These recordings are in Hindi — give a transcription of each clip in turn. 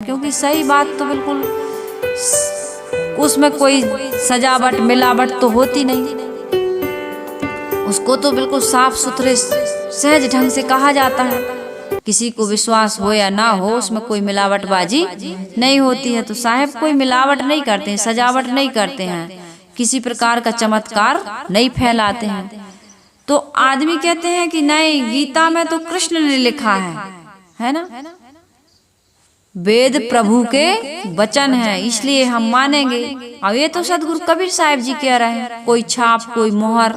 क्योंकि सही बात तो बिल्कुल उसमें कोई सजावट मिलावट तो होती नहीं, उसको तो बिल्कुल साफ सुथरे सहज ढंग से कहा जाता है। किसी को विश्वास हो या ना हो, उसमें कोई मिलावटबाजी नहीं होती है। तो साहब कोई मिलावट नहीं करते हैं, सजावट नहीं करते हैं, किसी प्रकार का चमत्कार नहीं फैलाते हैं। तो आदमी कहते हैं कि नहीं, गीता में तो कृष्ण ने लिखा है ना, वेद प्रभु के वचन है, इसलिए हम मानेंगे। और ये तो सदगुरु कबीर साहब जी कह रहे हैं, कोई छाप कोई मोहर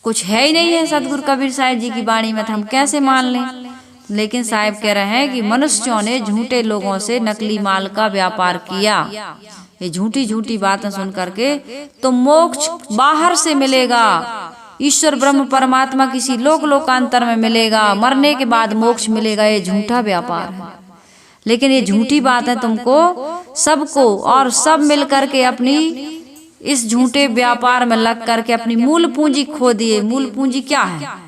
कुछ है ही नहीं है सदगुरु कबीर साहब जी की वाणी में, तो हम कैसे मान लें। लेकिन साहब कह रहे हैं कि मनुष्यों ने झूठे लोगों से नकली माल का व्यापार किया, ये झूठी झूठी बातें सुन करके तो मोक्ष बाहर से मिलेगा, ईश्वर ब्रह्म परमात्मा किसी लोकांतर में मिलेगा, मरने के बाद मोक्ष मिलेगा, ये झूठा व्यापार है। लेकिन ये झूठी बात है, तुमको सबको और सब मिल करके अपनी इस झूठे व्यापार में लग करके अपनी मूल पूंजी खो दिए। मूल पूंजी क्या है?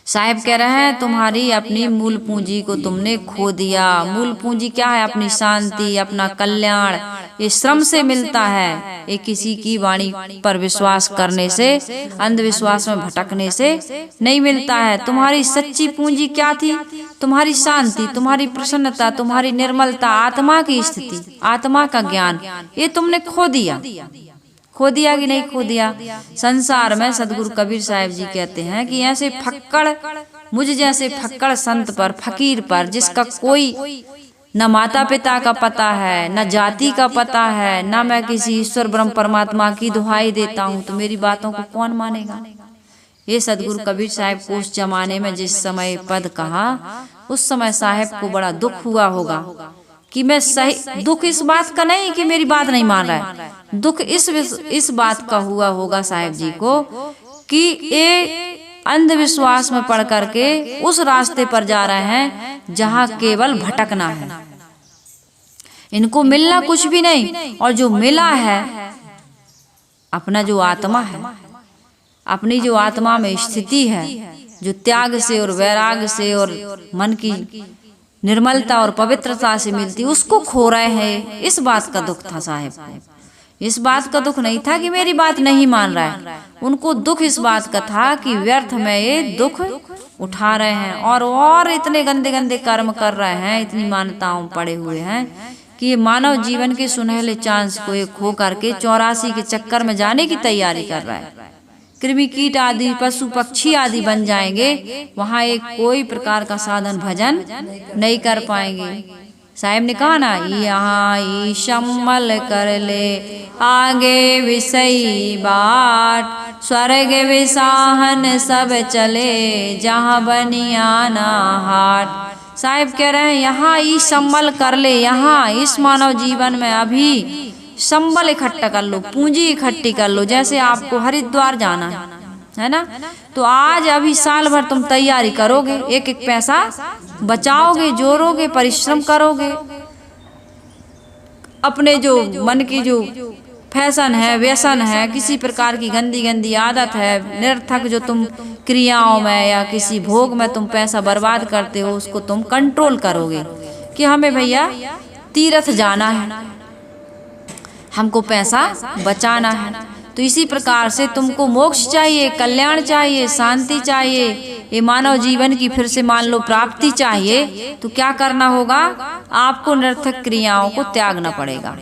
साहब कह रहे हैं तुम्हारी अपनी मूल पूंजी को तुमने खो दिया। मूल पूंजी क्या है? अपनी शांति, अपना कल्याण, ये श्रम से मिलता है, ये किसी की वाणी पर विश्वास करने से, अंधविश्वास में भटकने से नहीं मिलता है। तुम्हारी सच्ची पूंजी क्या थी? तुम्हारी शांति, तुम्हारी प्रसन्नता, तुम्हारी निर्मलता, आत्मा की स्थिति, आत्मा का ज्ञान, ये तुमने खो दिया। खो दिया कि नहीं खो दिया? संसार में सदगुरु कबीर साहब जी कहते हैं कि ऐसे फक्कड़, मुझ जैसे फक्कड़ संत पर, फकीर पर, जिसका कोई न माता पिता का पता है, न जाति का पता है, न मैं किसी ईश्वर ब्रह्म परमात्मा की दुहाई देता हूँ, तो मेरी बातों को कौन मानेगा? ये सदगुरु कबीर साहब को उस जमाने में जिस समय पद कहा, उस समय साहब को बड़ा दुख हुआ होगा कि मैं सही, दुख इस बात का नहीं कि मेरी बात नहीं मान रहा है, दुख इस बात का हुआ होगा साहब जी को कि ये अंधविश्वास में पड़ करके उस रास्ते पर जा रहे हैं जहाँ केवल भटकना है, इनको मिलना कुछ भी नहीं, और जो मिला है अपना जो आत्मा है, अपनी जो आत्मा में स्थिति है, जो त्याग से और वैराग से और मन की निर्मलता और पवित्रता से मिलती, उसको खो रहे हैं। इस बात का दुख था साहब को। इस बात का दुख नहीं था कि मेरी बात नहीं मान रहा है, उनको दुख इस बात का था कि व्यर्थ में ये दुख उठा रहे हैं और इतने गंदे गंदे कर्म कर रहे हैं, इतनी मान्यताओं पड़े हुए हैं कि ये मानव जीवन के सुनहले चांस को एक खो करके 84 के चक्कर में जाने की तैयारी कर रहा है। कृमि कीट आदि, पशु पक्षी आदि बन जाएंगे, वहाँ एक कोई प्रकार का साधन भजन नहीं कर पाएंगे। साहब ने कहा ना, यहाँ सम्मल कर ले आगे विषयी बाट, स्वर्ग विसाहन सब चले जहाँ बनियाना हाट। साहब कह रहे हैं यहाँ ई सम्मल कर ले, यहाँ इस मानव जीवन में अभी संबल इकट्ठा कर लो, पूंजी इकट्ठी कर लो। जैसे आपको हरिद्वार जाना है ना, तो आज अभी साल भर तुम तैयारी करोगे, एक एक पैसा बचाओगे, जोड़ोगे, परिश्रम करोगे, अपने जो मन की जो फैशन है, व्यसन है, किसी प्रकार की गंदी गंदी आदत है, निरर्थक जो तुम क्रियाओं में या किसी भोग में तुम पैसा बर्बाद करते हो, उसको तुम कंट्रोल करोगे कि हमें भैया तीर्थ जाना है, हमको पैसा बचाना है। तो इसी प्रकार से तुमको मोक्ष चाहिए, कल्याण चाहिए, शांति चाहिए, ये मानव जीवन की फिर से मान लो प्राप्ति चाहिए, तो क्या करना होगा? आपको निरर्थक क्रियाओं को त्यागना पड़ेगा।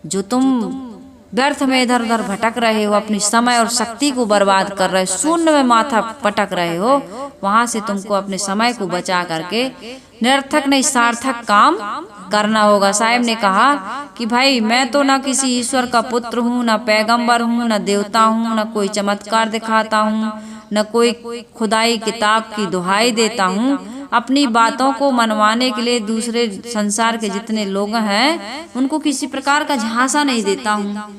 जो तुम व्यर्थ में इधर उधर भटक रहे हो, अपनी समय और शक्ति को बर्बाद कर रहे हो, शून्य में माथा पटक रहे हो, वहां से तुमको अपने समय को बचा करके निरर्थक नहीं सार्थक काम करना होगा। साहब ने कहा कि भाई मैं तो ना किसी ईश्वर का पुत्र हूँ, ना पैगंबर हूँ, ना देवता हूँ, ना कोई चमत्कार दिखाता हूँ, न कोई खुदाई किताब की दुहाई देता हूँ। अपनी बातों को मनवाने के लिए दूसरे संसार के जितने लोग हैं उनको किसी प्रकार का झांसा नहीं देता हूँ।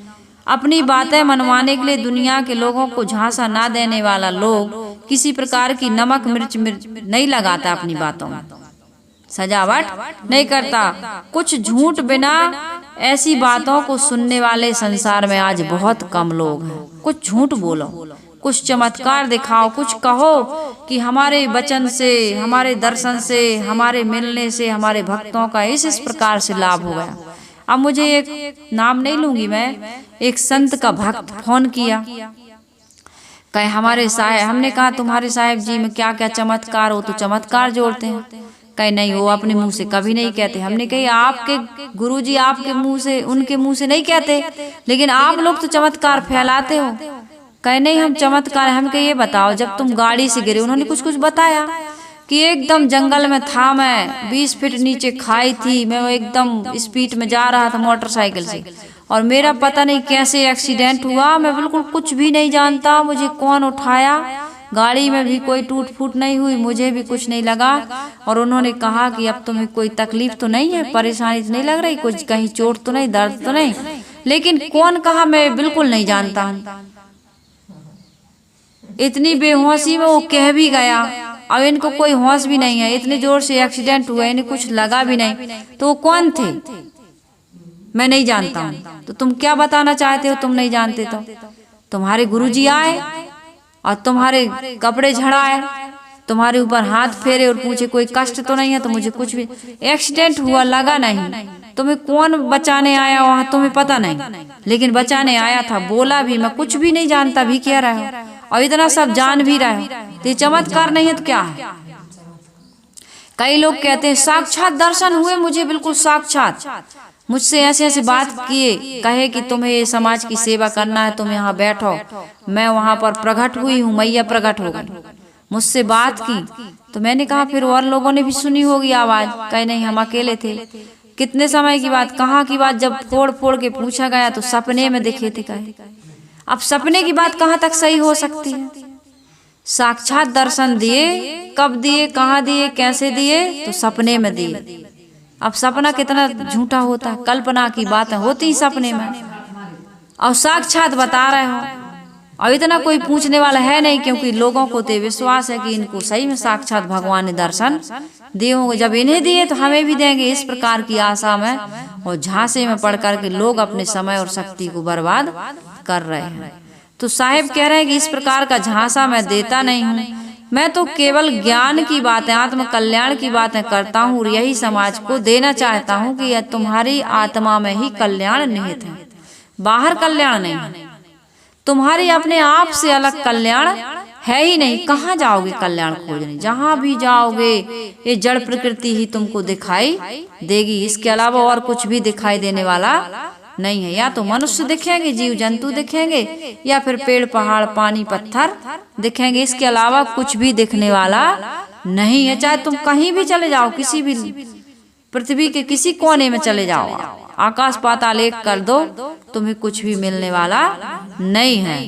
अपनी बातें मनवाने के लिए दुनिया के लोगों को झांसा ना देने वाला लोग किसी प्रकार की नमक मिर्च नहीं लगाता, अपनी बातों में सजावट नहीं करता। कुछ झूठ बिना ऐसी बातों को सुनने वाले संसार में आज बहुत कम लोग हैं। कुछ झूठ बोलो, कुछ चमत्कार दिखाओ, कुछ कहो कि हमारे वचन से, हमारे दर्शन से, हमारे मिलने से हमारे भक्तों का इस प्रकार से लाभ हो गया। अब मुझे एक नाम नहीं लूंगी मैं, एक संत का भक्त फोन किया, कहे हमारे साहेब, हमने कहा तुम्हारे साहेब जी में क्या क्या चमत्कार हो, तो चमत्कार जोड़ते हैं। कहे नहीं, वो अपने मुंह से कभी नहीं कहते। हमने कही आपके गुरुजी आपके मुंह से, उनके मुंह से नहीं कहते, लेकिन आप लोग तो चमत्कार फैलाते हो। कहे नहीं, हम चमत्कार, हम कहे ये बताओ जब तुम गाड़ी से गिरे, उन्होंने कुछ कुछ बताया कि एकदम जंगल में था मैं, 20 फीट नीचे खाई थी, मैं एकदम स्पीड में जा रहा था मोटरसाइकिल से, और मेरा पता नहीं कैसे एक्सीडेंट हुआ, मैं बिल्कुल कुछ भी नहीं जानता, मुझे कौन उठाया, गाड़ी में भी कोई टूट फूट नहीं हुई, मुझे भी कुछ नहीं लगा। और उन्होंने कहा कि अब तुम्हें कोई तकलीफ तो नहीं है, परेशानी तो नहीं लग रही, कुछ कहीं चोट तो नहीं, दर्द तो नहीं, लेकिन कौन कहा मैं बिल्कुल नहीं जानता हूँ। इतनी बेहोशी में वो कह भी गया, अब इनको कोई होश भी नहीं है, इतने जोर से एक्सीडेंट हुआ, इन्हें कुछ लगा भी नहीं, तो वो कौन थे मैं नहीं जानता हूँ। तो तुम क्या बताना चाहते हो, तुम नहीं जानते तो तुम्हारे गुरुजी आए और तुम्हारे कपड़े झड़ाए, तुम्हारे ऊपर हाथ फेरे और पूछे कोई कष्ट तो नहीं है, तो मुझे कुछ भी, एक्सीडेंट हुआ लगा नहीं, तुम्हें कौन बचाने आया वहां तुम्हें पता नहीं, लेकिन बचाने आया था, बोला भी मैं कुछ भी नहीं जानता भी कह रहा है, और इतना सब जान भी रहा है, तो ये चमत्कार नहीं है तो क्या है। कई लोग कहते हैं साक्षात दर्शन हुए मुझे, बिल्कुल साक्षात, मुझसे ऐसे ऐसे बात किए, कहे कि तुम्हें समाज की सेवा करना है, तुम यहाँ बैठो, मैं वहां पर प्रकट हुई हूँ, मैया प्रकट हो गई, मुझसे बात की। तो मैंने कहा फिर और लोगों ने भी सुनी होगी आवाज, कहे नहीं हम अकेले थे। कितने समय की बात, कहाँ की बात, जब फोड़ फोड़ के पूछा गया तो सपने में दिखे थे। कहे अब सपने की बात कहाँ तक सही हो सकती है, साक्षात दर्शन दिए, कब दिए, कहाँ दिए, कैसे दिए, तो सपने में दिए। अब सपना कितना झूठा होता है, कल्पना की बातें होती सपने में, और साक्षात बता रहे हो, और इतना कोई पूछने वाला है नहीं, क्योंकि लोगों को तो विश्वास है कि इनको सही में साक्षात भगवान ने दर्शन दिए होंगे, जब इन्हें दिए तो हमें भी देंगे, इस प्रकार की आशा में और झांसे में पड़ करके लोग अपने समय और शक्ति को बर्बाद कर रहे हैं। तो साहेब कह रहे हैं कि इस प्रकार का झांसा मैं देता नहीं हूँ, मैं तो केवल ज्ञान की बातें, आत्म कल्याण की बातें करता हूँ, और यही समाज को देना चाहता हूँ कि यह तुम्हारी आत्मा में ही कल्याण निहित है, बाहर कल्याण नहीं है, तुम्हारी अपने आप से अलग कल्याण है ही नहीं। कहाँ जाओगे कल्याण खोजने, जहाँ भी जाओगे ये जड़ प्रकृति ही तुमको दिखाई देगी, इसके अलावा और कुछ भी दिखाई देने वाला नहीं है। या तो मनुष्य दिखेंगे, जीव जंतु दिखेंगे, या फिर पेड़ पहाड़ पानी पत्थर दिखेंगे, इसके अलावा कुछ भी दिखने वाला नहीं है। चाहे तुम कहीं भी चले जाओ, किसी भी पृथ्वी के किसी कोने में चले जाओ, आकाश पाताल एक कर दो, तुम्हें कुछ भी मिलने वाला नहीं है।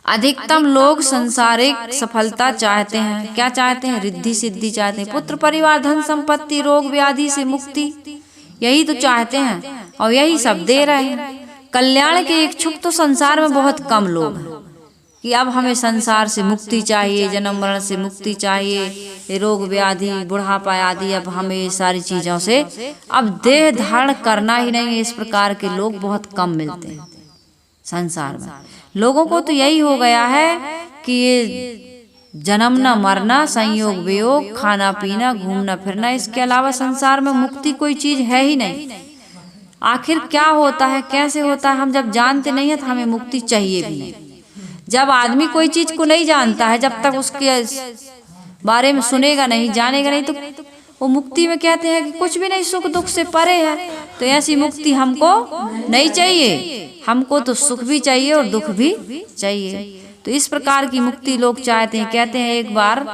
अधिकतम लोग सांसारिक सफलता चाहते हैं, क्या चाहते हैं, रिद्धि सिद्धि चाहते हैं, पुत्र परिवार धन संपत्ति रोग व्याधि से मुक्ति, यही तो चाहते हैं, और यही सब दे रहे हैं। कल्याण के इच्छुक तो संसार में बहुत कम लोग हैं कि अब हमें संसार से मुक्ति चाहिए, जन्म मरण से मुक्ति चाहिए, रोग व्याधि बुढ़ापा आदि, अब हमें ये सारी चीजों से अब देह धारण करना ही नहीं है। इस प्रकार के लोग बहुत कम मिलते हैं संसार में। लोगों को तो यही हो गया है कि ये जन्मना मरना, संयोग वियोग, खाना पीना, घूमना फिरना, इसके अलावा संसार में मुक्ति कोई चीज है ही नहीं। आखिर क्या होता है, कैसे होता है, हम जब जानते नहीं है तो हमें मुक्ति चाहिए भी नहीं। जब आदमी कोई चीज को नहीं जानता है, जब तक उसके बारे में सुनेगा नहीं, जानेगा नहीं, तो वो मुक्ति में कहते हैं कि कुछ भी नहीं, सुख दुख से परे है। तो ऐसी मुक्ति हमको नहीं चाहिए, हमको तो सुख भी चाहिए और दुख भी चाहिए। तो इस प्रकार की मुक्ति लोग चाहते हैं। कहते हैं एक बार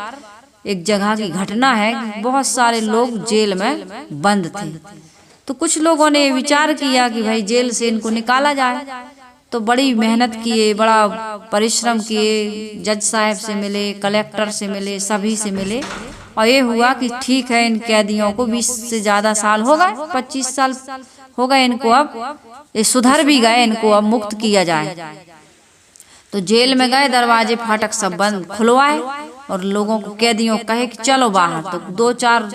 एक जगह की घटना है, बहुत सारे लोग जेल में बंद थे, तो कुछ लोगों ने विचार किया कि भाई जेल से इनको निकाला जाए। तो बड़ी मेहनत किए, बड़ा परिश्रम किए, जज साहब से मिले, कलेक्टर से मिले, सभी से मिले, और ये हुआ कि ठीक है इन कैदियों को 20 से ज्यादा साल हो गए, 25 साल हो गए इनको, अब ये सुधर भी गए, इनको अब मुक्त किया जाए। तो जेल में गए, दरवाजे फाटक सब बंद खुलवाए, और लोगों को, कैदियों को कहे कि चलो बाहर। तो 2-4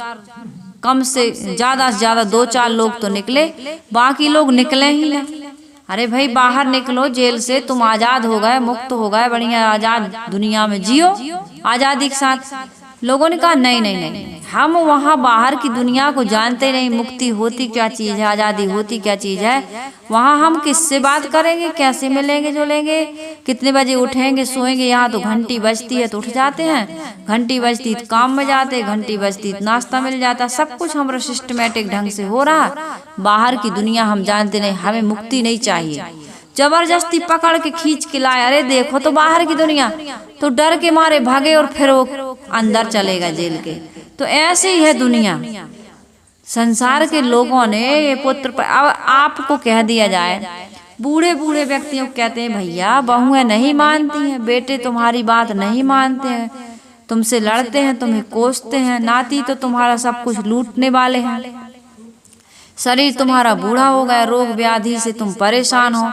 कम से ज्यादा 2-4 लोग तो निकले, बाकी लोग निकले ही नहीं। अरे भाई बाहर निकलो जेल से, तुम आजाद हो गए, मुक्त हो गए, बढ़िया आजाद दुनिया में जियो आजादी के साथ। लोगों ने कहा नहीं नहीं नहीं, हम वहाँ बाहर की दुनिया को जानते नहीं, मुक्ति होती क्या चीज़ है, आज़ादी होती क्या चीज़ है। वहाँ हम किससे बात करेंगे, कैसे मिलेंगे जुलेंगे, कितने बजे उठेंगे सोएंगे। यहाँ तो घंटी बजती है तो उठ जाते हैं, घंटी बजती तो काम में जाते, घंटी बजती तो नाश्ता मिल जाता, सब कुछ हमारा सिस्टमेटिक ढंग से हो रहा। बाहर की दुनिया हम जानते नहीं, हमें मुक्ति नहीं चाहिए। जबरदस्ती पकड़ के खींच के लाए, अरे देखो तो बाहर की दुनिया, तो डर के मारे भागे और फिर वो अंदर चलेगा जेल के। तो ऐसे ही है दुनिया। संसार के लोगों ने ये पुत्र अब आपको कह दिया जाए, बूढ़े बूढ़े व्यक्तियों को कहते हैं भैया बहुएं नहीं मानती हैं, बेटे तुम्हारी बात नहीं मानते हैं, तुमसे लड़ते हैं, तुम्हें कोसते हैं, नाती तो तुम्हारा सब कुछ लूटने वाले हैं, शरीर तुम्हारा बूढ़ा हो गया, रोग व्याधि से तुम परेशान हो,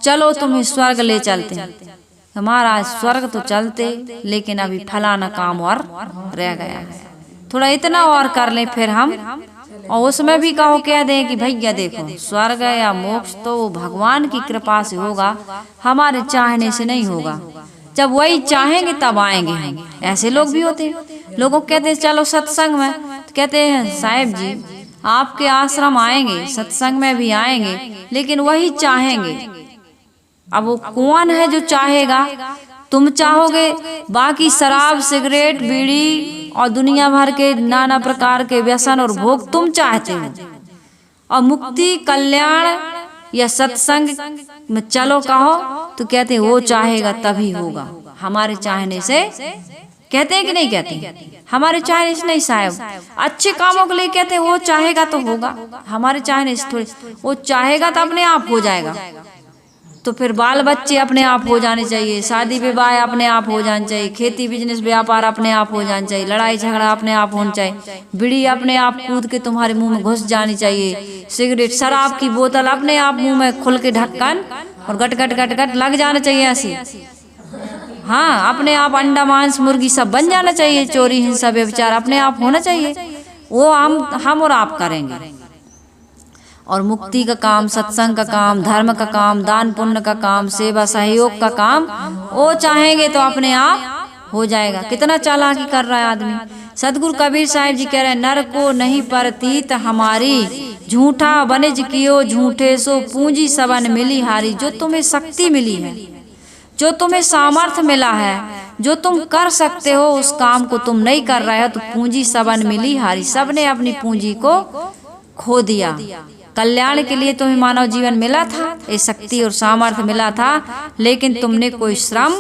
चलो तुम्हें स्वर्ग ले चलते हैं। महाराज स्वर्ग तो चलते, लेकिन अभी फलाना काम और रह गया है, थोड़ा इतना और कर ले फिर हम, और उसमें भी कहो कह दें कि भैया देखो स्वर्ग या मोक्ष तो भगवान की कृपा से होगा, हमारे चाहने से नहीं होगा, जब वही चाहेंगे तब आएंगे हम। ऐसे लोग भी होते हैं, लोगों को कहते हैं चलो सत्संग में, तो कहते हैं साहिब जी आपके आश्रम आएंगे, सत्संग में भी आएंगे, लेकिन वही चाहेंगे। अब वो कौन है जो चाहेगा? तुम चाहोगे, बाकी शराब सिगरेट बीड़ी और दुनिया भर के नाना प्रकार के व्यसन और भोग तुम चाहते हो, और मुक्ति कल्याण या सत्संग में चलो कहो तो कहते हैं वो चाहेगा तभी होगा, हमारे चाहने से। कहते हैं कि नहीं कहते? हमारे चाहने से नहीं साहब, अच्छे कामों के लिए कहते हैं वो चाहेगा तो होगा, हमारे चाहने से थोड़ी, वो चाहेगा तो अपने आप हो जाएगा। तो फिर बाल बच्चे अपने आप हो जाने चाहिए, शादी विवाह अपने आप हो जाना चाहिए, खेती बिजनेस व्यापार अपने आप हो जाना चाहिए, लड़ाई झगड़ा अपने आप होना चाहिए, बीड़ी अपने आप कूद के तुम्हारे मुंह में घुस जानी चाहिए, सिगरेट शराब की बोतल अपने आप मुंह में खुल के ढक्कन और गट गट गट गट लग जाना चाहिए ऐसी। हाँ, अपने आप अंडा मांस मुर्गी सब बन जाना चाहिए, चोरी हिंसा व्यभिचार अपने आप होना चाहिए, वो हम और आप करेंगे। और मुक्ति का काम, सत्संग का काम, धर्म का काम, दान पुण्य का काम, सेवा सहयोग का काम वो चाहेंगे तो अपने आप हो जाएगा। कितना चालाकी कर रहा है आदमी। सदगुरु कबीर साहिब जी कह रहे हैं, नर को नहीं परतीत हमारी, झूठा बनिज कियो झूठे सो पूंजी सबन मिली हारी। जो तुम्हें शक्ति मिली है, जो तुम्हें सामर्थ्य मिला है, जो तुम कर सकते हो, उस काम को तुम नहीं कर रहे हो तो पूंजी सबन मिली हारी। सबने अपनी पूंजी को खो दिया। कल्याण के लिए तुम्हें मानव जीवन मिला था, ये शक्ति और सामर्थ्य मिला था, लेकिन तुमने कोई श्रम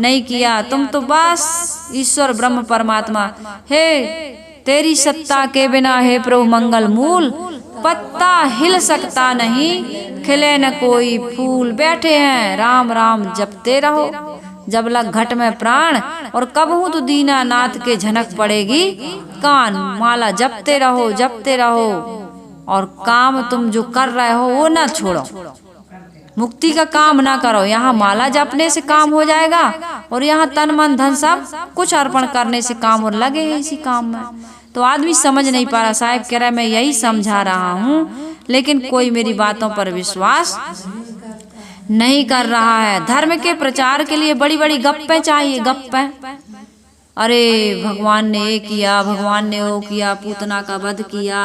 नहीं किया। तुम तो बस ईश्वर ब्रह्म परमात्मा, हे तेरी सत्ता के बिना हे प्रभु मंगल मूल, पत्ता हिल सकता नहीं, खिले न कोई फूल। बैठे हैं राम राम जपते रहो, जब लग घट में प्राण, और कबहू तो दीनानाथ के झनक पड़ेगी कान। माला जपते रहो जपते रहो, और काम तुम जो कर रहे हो वो ना छोड़ो, मुक्ति का काम ना करो। यहाँ माला जपने से काम हो जाएगा, और यहाँ तन मन धन सब कुछ अर्पण करने से काम, और लगे हैं इसी काम में। तो आदमी समझ नहीं पा रहा। साहब कह रहा है मैं यही समझा रहा हूँ, लेकिन कोई मेरी बातों पर विश्वास नहीं कर रहा है। धर्म के प्रचार के लिए बड़ी बड़ी गप्पें चाहिए, गप्पें। अरे भगवान ने ये किया, भगवान ने वो किया, पूतना का वध किया,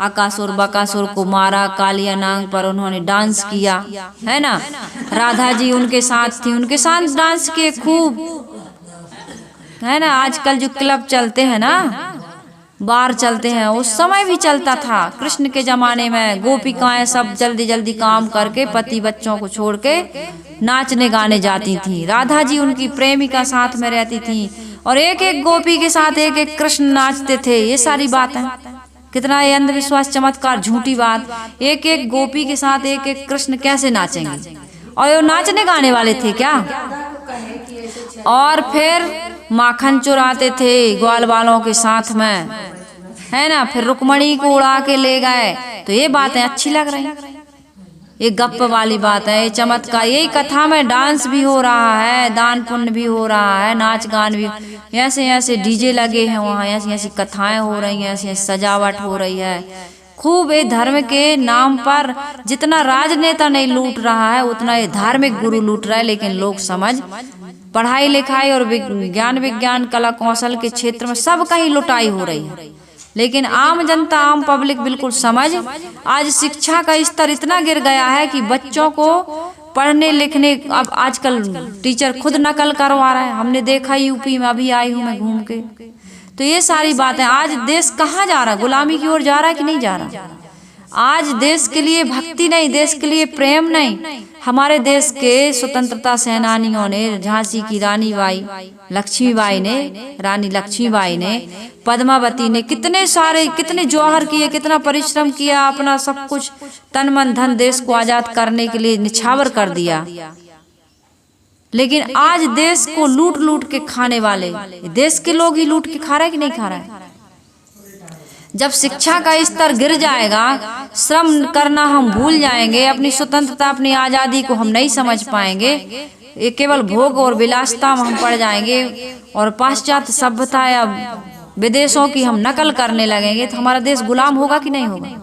अकासुर बकासुर को मारा, कालिया नाग पर उन्होंने डांस किया, है ना। राधा जी उनके साथ थी, उनके साथ डांस किए खूब, है ना। आजकल जो क्लब चलते हैं ना, बार चलते हैं, उस समय भी चलता था। कृष्ण के जमाने में गोपिकाएं सब जल्दी जल्दी काम करके पति बच्चों को छोड़ के नाचने गाने जाती थी। राधा जी उनकी प्रेमिका साथ में रहती थी, और एक एक गोपी के साथ एक एक कृष्ण नाचते थे। ये सारी बात है, कितना ये अंधविश्वास, चमत्कार, झूठी बात। एक एक गोपी के साथ एक एक कृष्ण कैसे नाचेंगे? और ये नाचने गाने वाले थे क्या? और फिर माखन चुराते थे ग्वाल वालों के साथ में, है ना। फिर रुक्मणी को उड़ा के ले गए। तो ये बातें अच्छी लग रही, ये गप वाली बात है, ये चमत्कार। यही कथा में डांस भी हो रहा है, दान पुण्य भी हो रहा है, नाच गान भी, ऐसे ऐसे डीजे लगे हैं वहाँ, ऐसी ऐसी कथाएं हो रही हैं, ऐसी ऐसी सजावट हो रही है, खूब ये धर्म के नाम पर जितना राजनेता नहीं लूट रहा है उतना ये धार्मिक गुरु लूट रहा है। लेकिन लोग समझ पढ़ाई लिखाई और विज्ञान कला कौशल के क्षेत्र में सब कहीं लुटाई हो रही है, लेकिन आम जनता आम पब्लिक बिल्कुल समझ। आज शिक्षा का स्तर इतना गिर गया है कि बच्चों को पढ़ने लिखने, अब आजकल टीचर खुद नकल करवा रहा है। हमने देखा यूपी में, अभी आई हूँ मैं घूम के। तो ये सारी बातें, आज देश कहाँ जा रहा, गुलामी की ओर जा रहा है कि नहीं जा रहा। आज देश के लिए भक्ति नहीं, देश के लिए प्रेम नहीं। हमारे देश के स्वतंत्रता सेनानियों ने, झांसी की रानी लक्ष्मीबाई ने, पद्मावती ने कितने जौहर किए, कितना परिश्रम किया, अपना सब कुछ तन मन धन देश को आजाद करने के लिए निछावर कर दिया। लेकिन आज देश को लूट लूट के खाने वाले देश के लोग ही लूट के खा रहे हैं कि नहीं खा रहे हैं। जब शिक्षा का स्तर गिर जाएगा, श्रम करना हम भूल जाएंगे, अपनी स्वतंत्रता अपनी आज़ादी को हम नहीं समझ पाएंगे, ये केवल भोग और विलासिता में हम पड़ जाएंगे और पाश्चात्य सभ्यता या विदेशों की हम नकल करने लगेंगे, तो हमारा देश गुलाम होगा कि नहीं होगा।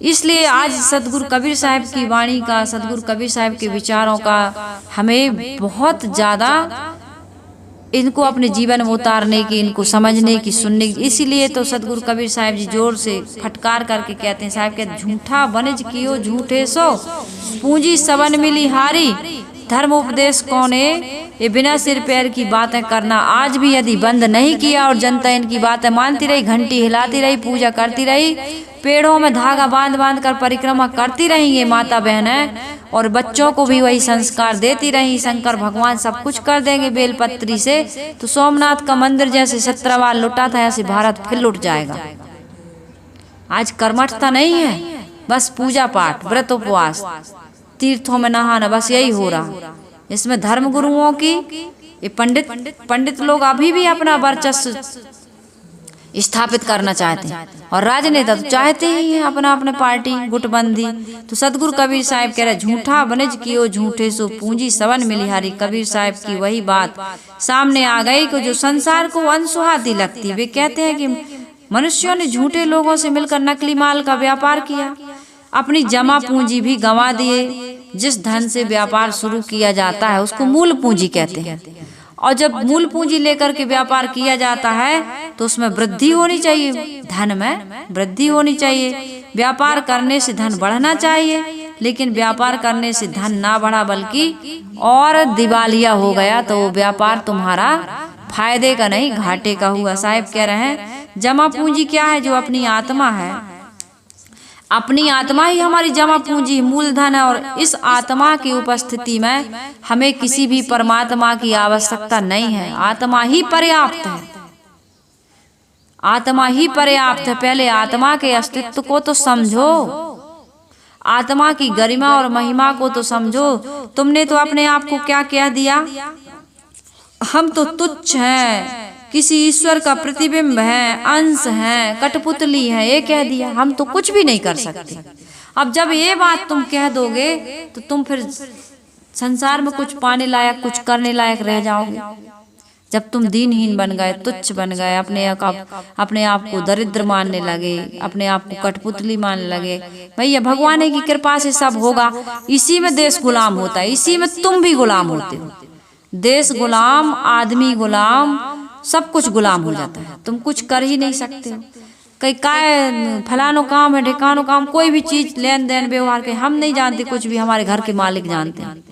इसलिए आज सतगुरु कबीर साहब की वाणी का, सतगुरु कबीर साहब के विचारों का हमें बहुत ज़्यादा इनको अपने जीवन में उतारने की, इनको समझने की, सुनने की। इसीलिए तो सतगुरु कबीर साहब जी जोर से फटकार करके कहते हैं, साहब कहते, झूठा वनिज कियो झूठे सो, पूंजी सबन मिली हारी, धर्म उपदेश कौने, ये बिना सिर पैर की बातें करना आज भी यदि बंद नहीं किया और जनता इनकी बातें मानती रही, घंटी हिलाती रही, पूजा करती रही, पेड़ों में धागा बांध बांध कर परिक्रमा करती रहेंगे माता बहनें, और बच्चों को भी वही संस्कार देती रही, शंकर भगवान सब कुछ कर देंगे बेलपत्री से, तो सोमनाथ का मंदिर जैसे 17 बार लुटा था, ऐसे भारत फिर लुट जाएगा। आज कर्मठता नहीं है, बस पूजा पाठ, व्रत उपवास, तीर्थों में नहाना, बस यही हो रहा। इसमें धर्म गुरुओं की, ये पंडित लोग अभी भी अपना वर्चस्व स्थापित करना चाहते हैं, और राजनेता तो चाहते ही हैं अपना अपने पार्टी गुटबंदी। तो सतगुरु कबीर साहब कह रहे, झूठा वनिज कियो झूठे सो, पूंजी सबन मिलिहारी। कबीर साहब की वही बात सामने आ गई कि जो संसार को अनसुहाती लगती। वे कहते हैं कि मनुष्यों ने झूठे लोगों से मिलकर नकली माल का व्यापार किया, अपनी जमा पूंजी भी गंवा दिए। जिस धन से व्यापार शुरू किया जाता है उसको मूल पूंजी कहते हैं, और जब मूल पूंजी लेकर के व्यापार किया जाता है तो उसमें वृद्धि होनी चाहिए, धन में वृद्धि होनी चाहिए। व्यापार करने से धन बढ़ना चाहिए, लेकिन व्यापार करने से धन ना बढ़ा बल्कि और दिवालिया हो गया, तो वो व्यापार तुम्हारा फायदे का नहीं घाटे का हुआ। साहब कह रहे हैं, जमा पूंजी क्या है, जो अपनी आत्मा है, अपनी आत्मा ही हमारी जमा पूंजी मूलधन है, और इस आत्मा की उपस्थिति में हमें किसी भी परमात्मा की आवश्यकता नहीं है। आत्मा ही पर्याप्त है, आत्मा ही पर्याप्त है। पहले आत्मा के अस्तित्व को तो समझो, आत्मा की गरिमा और महिमा को तो समझो। तुमने तो अपने आप को क्या कह दिया, हम तो तुच्छ हैं, किसी ईश्वर का प्रतिबिंब है, अंश है, कठपुतली है, ये कह दिया। हम तो कुछ भी नहीं कर सकते। अब जब ये बात तुम कह दोगे तो तुम फिर संसार में कुछ पाने लायक, कुछ करने लायक रह जाओगे। जब तुम दीनहीन बन गए, तुच्छ बन गए, अपने आप को दरिद्र मानने लगे, अपने आप को कठपुतली मानने लगे, भैया भगवान की कृपा से सब होगा। इसी में देश गुलाम होता है, इसी में तुम भी गुलाम होते हो। देश गुलाम, आदमी गुलाम, सब कुछ गुलाम हो जाता है। तुम कुछ कर ही नहीं सकते हो। कई काय फलानो काम है, ढिकानो काम, कोई भी चीज लेन देन व्यवहार के हम नहीं जानते कुछ भी, हमारे घर के मालिक जानते हैं।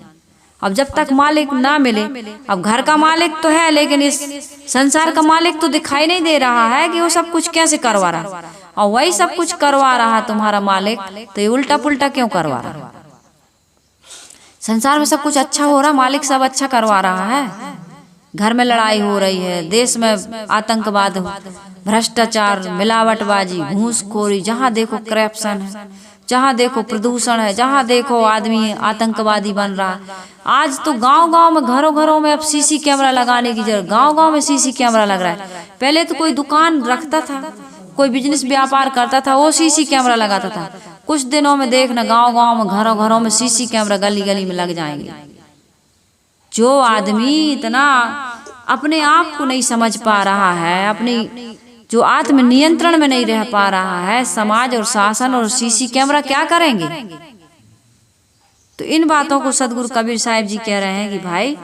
अब जब तक मालिक ना मिले, अब घर का मालिक तो है, लेकिन इस संसार का मालिक तो दिखाई नहीं दे रहा है कि वो सब कुछ कैसे करवा रहा, और वही सब कुछ करवा रहा तुम्हारा मालिक, तो ये उल्टा पुल्टा क्यों करवा रहा। संसार में सब कुछ अच्छा हो रहा, मालिक सब अच्छा करवा रहा है। घर में लड़ाई हो रही है, देश में आतंकवाद, भ्रष्टाचार, मिलावटबाजी, घूसखोरी, जहाँ देखो करप्शन है, जहाँ देखो प्रदूषण है, जहाँ देखो आदमी आतंकवादी बन रहा है। आज तो गांव-गांव में, घरों-घरों में अब सीसी कैमरा लगाने की जरूरत, गांव-गांव में सीसी कैमरा लग रहा है। पहले तो कोई दुकान रखता था, कोई बिजनेस व्यापार करता था, वो सीसी कैमरा लगाता था। कुछ दिनों में देखना गांव-गांव में, घरों-घरों में सीसी कैमरा गली-गली में लग जाएंगे। जो आदमी इतना अपने आप को नहीं समझ पा रहा है, अपनी जो आत्म नियंत्रण में नहीं रह पा रहा है, समाज और शासन और सीसी कैमरा क्या करेंगे। तो इन बातों को सदगुरु कबीर साहिब जी कह रहे हैं कि भाई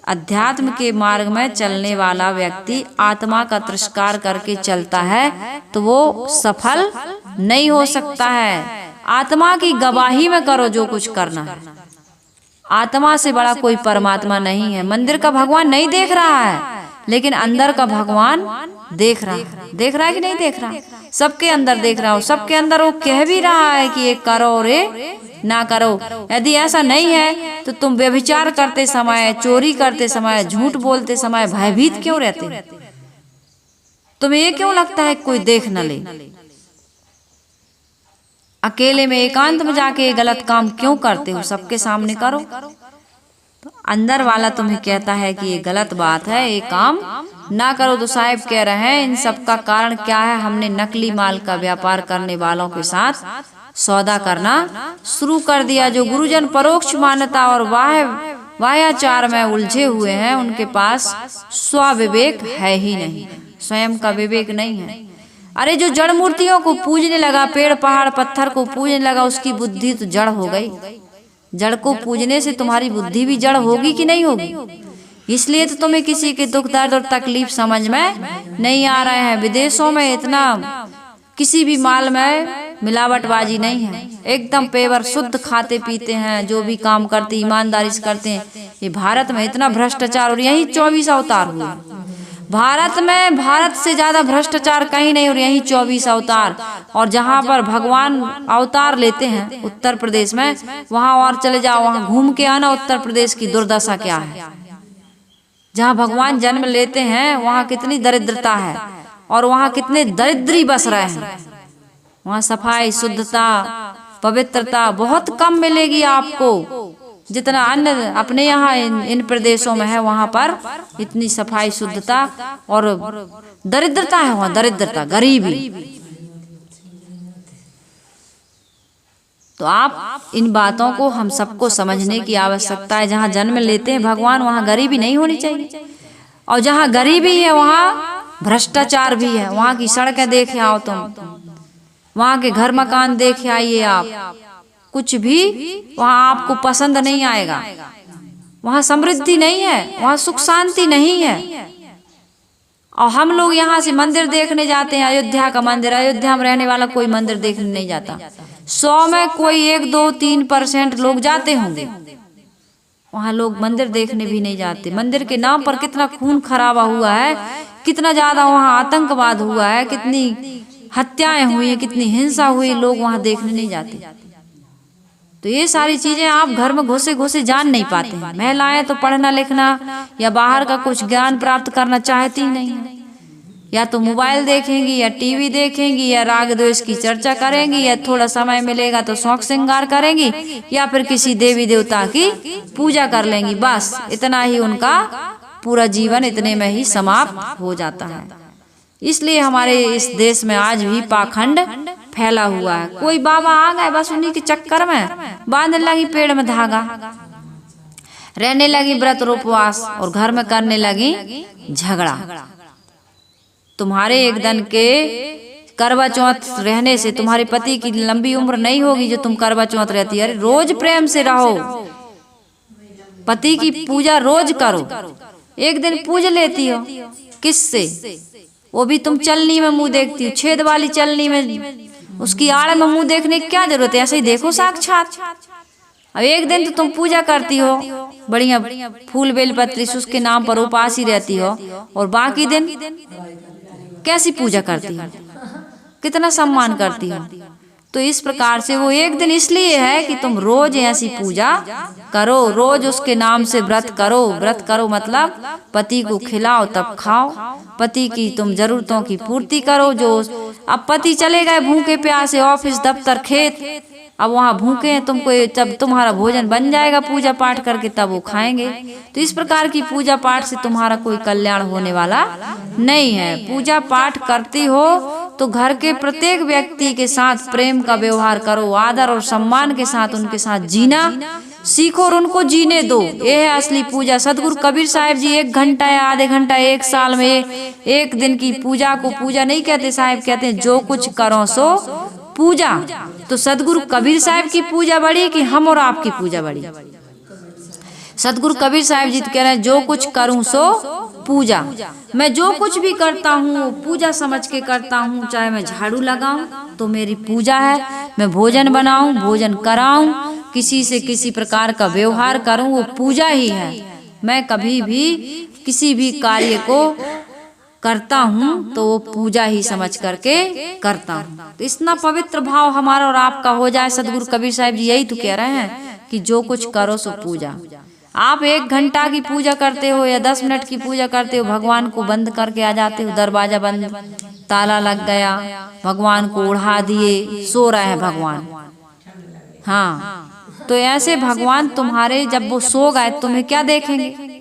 अध्यात्म के मार्ग में चलने वाला व्यक्ति आत्मा का तिरस्कार करके चलता है तो वो सफल नहीं हो सकता है। आत्मा की गवाही में करो जो कुछ करना है। आत्मा से बड़ा कोई परमात्मा नहीं है। मंदिर का भगवान नहीं देख रहा है, लेकिन अंदर का भगवान देख रहा है। देख रहा है कि नहीं देख रहा? सबके अंदर देख रहा हो। सबके अंदर वो कह भी रहा है कि ये करो और ये ना करो। यदि ऐसा नहीं है तो तुम व्यभिचार करते समय, चोरी करते समय, झूठ बोलते समय भयभीत क्यों रहते? तुम्हें ये क्यों लगता है कोई देख न ले? अकेले में एकांत में जाके गलत काम क्यों करते हो? सबके सामने करो। तो अंदर वाला तुम्हें कहता है कि ये गलत बात है, ये काम ना करो। तो साहिब कह रहे हैं इन सब का कारण क्या है? हमने नकली माल का व्यापार करने वालों के साथ सौदा करना शुरू कर दिया। जो गुरुजन परोक्ष मान्यता और वाह्याचार में उलझे हुए हैं, उनके पास स्वविवेक है ही नहीं, स्वयं का विवेक नहीं है। अरे जो जड़ मूर्तियों को पूजने लगा, पेड़ पहाड़ पत्थर को पूजने लगा, उसकी बुद्धि तो जड़ हो गई। जड़ को पूजने से तुम्हारी बुद्धि भी जड़ होगी कि नहीं होगी? इसलिए तो तुम्हें किसी के दुख दर्द और तकलीफ समझ में नहीं आ रहे हैं। विदेशों में इतना किसी भी माल में मिलावटबाजी नहीं है, एकदम पेवर शुद्ध खाते पीते हैं, जो भी काम करते ईमानदारी से करते हैं। ये भारत में इतना भ्रष्टाचार, और यही 24 अवतार हुए भारत में। भारत से ज्यादा भ्रष्टाचार कहीं नहीं, और यही 24 अवतार। और जहाँ पर भगवान अवतार लेते हैं उत्तर प्रदेश में, वहां और चले जाओ, वहां घूम के आना उत्तर प्रदेश की दुर्दशा क्या है। जहाँ भगवान जन्म लेते हैं वहां कितनी दरिद्रता है, और वहां कितने दरिद्री बस रहे हैं। वहां सफाई, शुद्धता, पवित्रता बहुत कम मिलेगी आपको। जितना अन्य अपने यहाँ इन प्रदेशों में है, वहां पर इतनी सफाई, शुद्धता और दरिद्रता है। वहां दरिद्रता, गरीबी। तो आप इन बातों को हम सबको समझने की आवश्यकता है। जहाँ जन्म लेते हैं भगवान, वहाँ गरीबी नहीं होनी चाहिए। और जहाँ गरीबी है वहाँ भ्रष्टाचार भी है। वहाँ की सड़कें देख आओ तुम, वहाँ के घर मकान देख आइए आप, कुछ भी वहाँ आपको पसंद नहीं आएगा। वहाँ समृद्धि नहीं है, वहाँ सुख शांति नहीं है। और हम लोग यहाँ से मंदिर देखने जाते हैं, अयोध्या का मंदिर। अयोध्या में रहने वाला कोई मंदिर देखने नहीं जाता। 100 में कोई 1, 2, 3% लोग जाते होंगे। वहाँ लोग मंदिर देखने भी नहीं जाते। मंदिर के नाम पर कितना खून खराबा हुआ है, कितना ज्यादा वहाँ आतंकवाद हुआ है, कितनी हत्याएं हुई है, कितनी हिंसा हुई, लोग वहाँ देखने नहीं जाते। तो ये सारी चीजें आप घर में घुसे घुसे जान नहीं पाते हैं। महिलाएं तो पढ़ना लिखना या बाहर का कुछ ज्ञान प्राप्त करना चाहती ही नहीं है। या तो मोबाइल देखेंगी, या टीवी देखेंगी, या राग द्वेष की चर्चा करेंगी, या थोड़ा समय मिलेगा तो शौक श्रृंगार करेंगी, या फिर किसी देवी देवता की पूजा कर लेंगी। बस इतना ही उनका पूरा जीवन इतने में ही समाप्त हो जाता है। इसलिए हमारे इस देश में आज भी पाखंड फैला हुआ है। कोई बाबा आ गए, बस उन्हीं के चक्कर में बांधने लगी पेड़ में धागा, रहने लगी व्रत उपवास, और घर में करने लगी झगड़ा। तुम्हारे एक दिन के करवा चौथ रहने से तुम्हारे पति की लंबी उम्र नहीं होगी जो तुम करवा चौथ रहती है। अरे रोज प्रेम से रहो, पति की पूजा रोज करो। एक दिन पूज लेती हो, किससे? वो भी तुम चलनी में मुंह देखती हो, छेद वाली चलनी में, उसकी आड़ में मुंह देखने की क्या जरूरत है? ऐसे ही देखो साक्षात। अब एक दिन तो तुम पूजा करती हो, बढ़िया फूल बेलपत्री से उसके नाम पर उपास ही रहती हो, और बाकी दिन कैसी पूजा करती हो, कितना सम्मान करती हो। तो इस प्रकार से वो एक दिन इसलिए है कि तुम रोज ऐसी पूजा करो, रोज उसके नाम से व्रत करो। व्रत करो मतलब पति को खिलाओ तब खाओ, पति की तुम जरूरतों की पूर्ति करो। जो अब पति चले गए भूखे प्यासे ऑफिस दफ्तर खेत, अब वहाँ भूखे हैं, तुमको जब तुम्हारा भोजन बन जाएगा पूजा पाठ करके तब वो खाएंगे। तो इस प्रकार की पूजा पाठ से तुम्हारा कोई कल्याण होने वाला नहीं है। पूजा पाठ करती हो तो घर के प्रत्येक व्यक्ति के साथ प्रेम का व्यवहार करो, आदर और सम्मान के साथ उनके साथ जीना सीखो और उनको जीने दो, ये है असली पूजा। सदगुरु कबीर साहब जी 1 घंटा या आधे घंटा 1 साल में एक दिन की पूजा को पूजा नहीं कहते साहब, कहते हैं जो कुछ करो सो पूजा। तो सदगुरु कबीर साहब की पूजा बड़ी कि हम और आपकी पूजा बड़ी? सदगुरु कबीर साहब जी तो कह रहे हैं जो कुछ करूं सो पूजा। मैं जो कुछ भी करता हूँ पूजा समझ के करता हूँ, चाहे मैं झाड़ू लगाऊं तो मेरी पूजा है, मैं भोजन बनाऊं, भोजन कराऊं, किसी से किसी प्रकार का व्यवहार करूं, वो पूजा ही है। मैं कभी भी किसी भी कार्य को करता हूँ तो वो पूजा ही समझ करके करता हूँ। तो इतना पवित्र भाव हमारा और आपका हो जाए। सदगुरु कबीर साहब जी यही तो कह रहे हैं कि जो कुछ करो सो पूजा। आप 1 घंटा की पूजा करते हो या 10 मिनट की पूजा करते हो, भगवान को बंद करके आ जाते हो, दरवाजा बंद, ताला लग गया, भगवान को उड़ा दिए, सो रहे हैं भगवान। हाँ, तो ऐसे भगवान तुम्हारे जब वो सो गए तुम्हें क्या देखेंगे?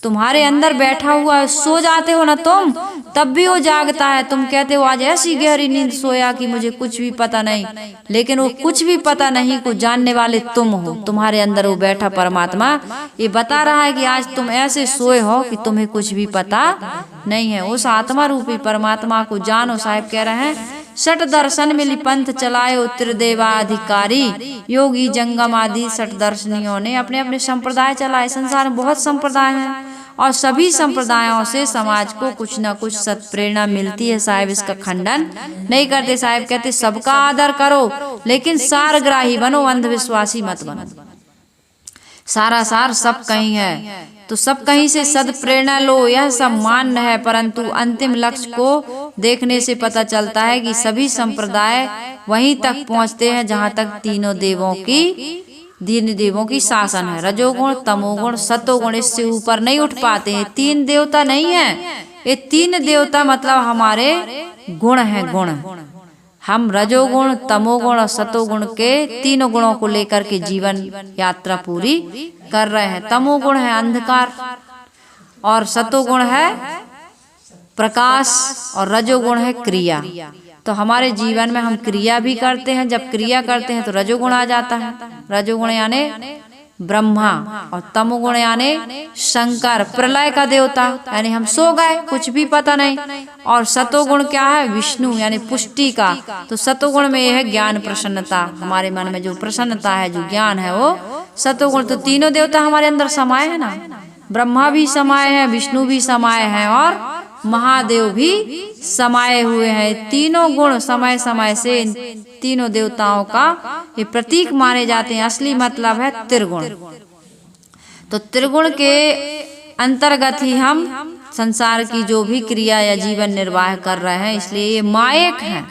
तुम्हारे अंदर बैठा हुआ है, सो जाते हो ना तुम, तब भी वो जागता है। तुम कहते हो आज ऐसी गहरी नींद सोया कि मुझे कुछ भी पता नहीं, लेकिन वो कुछ भी पता नहीं को जानने वाले तुम हो। तुम्हारे अंदर वो बैठा परमात्मा ये बता रहा है कि आज तुम ऐसे सोए हो कि तुम्हें कुछ भी पता नहीं है। उस आत्मा रूपी परमात्मा को जानो। साहिब कह रहे हैं सठ दर्शन मिली पंथ चलाए त्रिदेवाधिकारी, योगी जंगम आदि 60 दर्शनियों ने अपने अपने संप्रदाय चलाए। संसार में बहुत संप्रदाय हैं और सभी संप्रदायों से समाज को कुछ न कुछ सत्प्रेरणा मिलती है। साहिब इसका खंडन नहीं करते। साहिब कहते सबका आदर करो लेकिन सारग्राही बनो, अंधविश्वासी मत बनो। सारा सार सब कहीं है तो सब कहीं से सद्प्रेरणा लो, यह सब मान्य है। परंतु अंतिम लक्ष्य को देखने से पता चलता है कि सभी संप्रदाय वहीं तक पहुंचते हैं जहां तक तीनों देवों की शासन है। रजोगुण, तमोगुण, सतोगुण, इससे ऊपर नहीं उठ पाते हैं। 3 देवता नहीं है, ये 3 देवता मतलब हमारे गुण हैं। गुण हम रजोगुण, तमोगुण और सतोगुण के तीनों गुणों को लेकर के जीवन यात्रा पूरी कर रहे हैं। तमोगुण है अंधकार और सतोगुण है प्रकाश और रजोगुण है क्रिया। तो हमारे जीवन में हम क्रिया भी करते हैं, जब क्रिया करते हैं तो रजोगुण आ जाता है। रजोगुण यानी ब्रह्मा और तमोगुण यानी शंकर, प्रलय का देवता, यानी हम सो गए कुछ भी पता नहीं। और सतोगुण क्या है? विष्णु यानी पुष्टि का। तो सतोगुण में यह है ज्ञान, प्रसन्नता, हमारे मन में जो प्रसन्नता है, जो ज्ञान है वो सतोगुण। तो तीनों देवता हमारे अंदर समाये है ना, ब्रह्मा भी समाये है, विष्णु भी समाये है और महादेव भी समाये हुए हैं। तीनों गुण समय समय से इन तीनों देवताओं का ये प्रतीक माने जाते हैं। असली मतलब है त्रिगुण। तो त्रिगुण के अंतर्गत ही हम संसार की जो भी क्रिया या जीवन निर्वाह कर रहे हैं, इसलिए ये मायक है।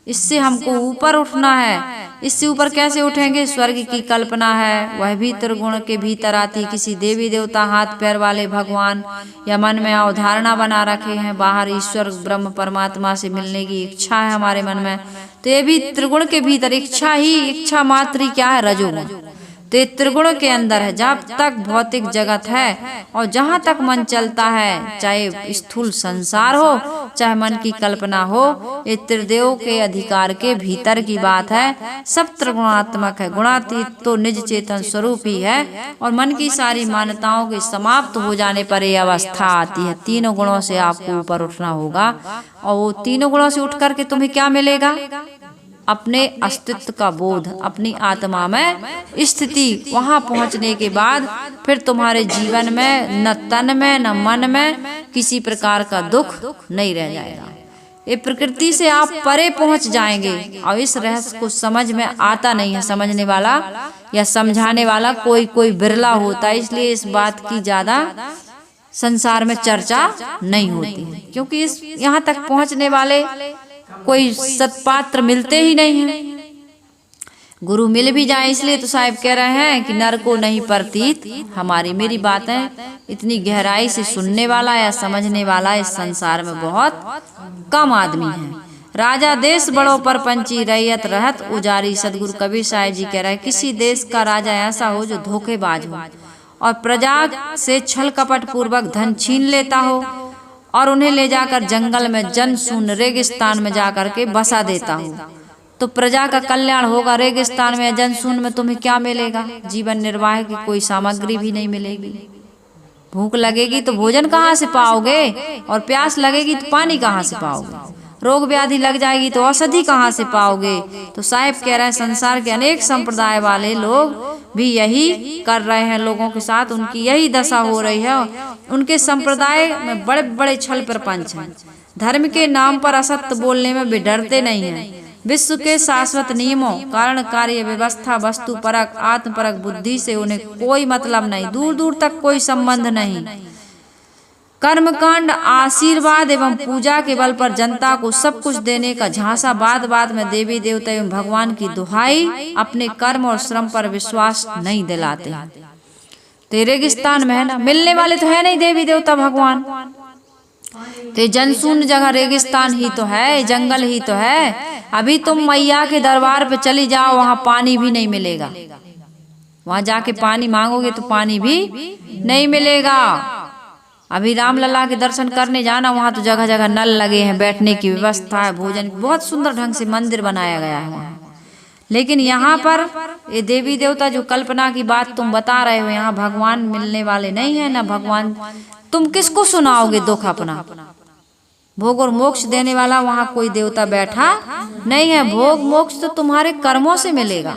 इससे हमको ऊपर उठना है। इससे ऊपर कैसे उठेंगे? स्वर्ग की कल्पना है, वह भी त्रिगुण के भीतर आती। किसी देवी देवता, हाथ पैर वाले भगवान या मन में अवधारणा बना रखे हैं, बाहर ईश्वर ब्रह्म परमात्मा से मिलने की इच्छा है हमारे मन में, तो ये भी त्रिगुण के भीतर इच्छा ही, इच्छा मात्र ही क्या है? रजोगुण। तो ये त्रिगुण के अंदर है। जब तक भौतिक जगत है और जहाँ तक मन चलता है, चाहे स्थूल संसार हो चाहे मन की कल्पना हो, ये त्रिदेव के अधिकार के भीतर की बात है। सब त्रिगुणात्मक है। गुणातीत तो निज चेतन स्वरूप ही है और मन की सारी मान्यताओं के समाप्त हो जाने पर यह अवस्था आती है। तीनों गुणों से आपको ऊपर उठना होगा और वो तीनों गुणों से उठ करके तुम्हें क्या मिलेगा? अपने अस्तित्व का बोध, अपनी आत्मा में स्थिति। वहां पहुंचने के बाद फिर तुम्हारे जीवन में न तन में न मन में किसी प्रकार का दुख नहीं रह जाएगा। ये प्रकृति से आप परे पहुंच जाएंगे और इस रहस्य को समझ में आता नहीं है। समझने वाला या समझाने वाला कोई बिरला होता है, इसलिए इस बात की ज्यादा संसार में चर्चा नहीं होती है, क्योंकि इस यहाँ तक पहुंचने वाले कोई सत्पात्र मिलते ही नहीं हैं। गुरु मिल भी जाए, इसलिए तो साहिब कह रहे हैं कि नर को नहीं प्रतीत हमारी। मेरी बातें इतनी गहराई से सुनने वाला या समझने वाला इस संसार में बहुत कम आदमी है। राजा देश बड़ों पर पंची, रैयत रहत उजारी। सदगुरु कबीर साहिब जी कह रहे हैं किसी देश का राजा ऐसा हो जो धोखेबाज हो और प्रजा से छल कपट पूर्वक धन छीन लेता हो और उन्हें ले जाकर जंगल में जन शून्य रेगिस्तान में जाकर के बसा देता हो तो प्रजा का कल्याण होगा। रेगिस्तान में जनशून्य में तुम्हें क्या मिलेगा? जीवन निर्वाह की कोई सामग्री भी नहीं मिलेगी। भूख लगेगी तो भोजन कहाँ से पाओगे, और प्यास लगेगी तो पानी कहाँ से पाओगे? रोग व्याधि लग जाएगी तो औषधि कहाँ से पाओगे? तो साहिब कह रहे हैं संसार के अनेक संप्रदाय वाले लोग भी यही कर रहे हैं लोगों के साथ, उनकी यही दशा हो रही है। उनके संप्रदाय में बड़े बड़े छल प्रपंच हैं। धर्म के नाम पर असत्य बोलने में भी डरते नहीं हैं। विश्व के शाश्वत नियमों, कारण कार्य व्यवस्था, वस्तु परक आत्म परक बुद्धि से उन्हें कोई मतलब नहीं, दूर दूर तक कोई संबंध नहीं। कर्मकांड, आशीर्वाद एवं पूजा के बल पर जनता को सब कुछ देने का झांसा, बात बात में देवी देवता एवं भगवान की दुहाई, अपने कर्म और श्रम पर विश्वास नहीं दिलाते। तो रेगिस्तान में है ना, मिलने वाले तो है नहीं देवी देवता भगवान। तो जनशून्य जगह रेगिस्तान ही तो है, जंगल ही तो है। अभी तुम मैया के दरबार पे चली जाओ, वहां पानी भी नहीं मिलेगा। वहां जाके पानी मांगोगे तो पानी भी नहीं मिलेगा। अभी रामलला के दर्शन करने जाना, वहां तो जगह जगह नल लगे हैं, बैठने की व्यवस्था है, भोजन बहुत सुंदर ढंग से मंदिर बनाया गया है वहां। लेकिन यहाँ पर ये देवी देवता जो कल्पना की बात तुम बता रहे हो, यहाँ भगवान मिलने वाले नहीं है ना भगवान। तुम किसको सुनाओगे दुख अपना? भोग और मोक्ष देने वाला वहां कोई देवता बैठा नहीं है। भोग मोक्ष तो तुम्हारे कर्मों से मिलेगा,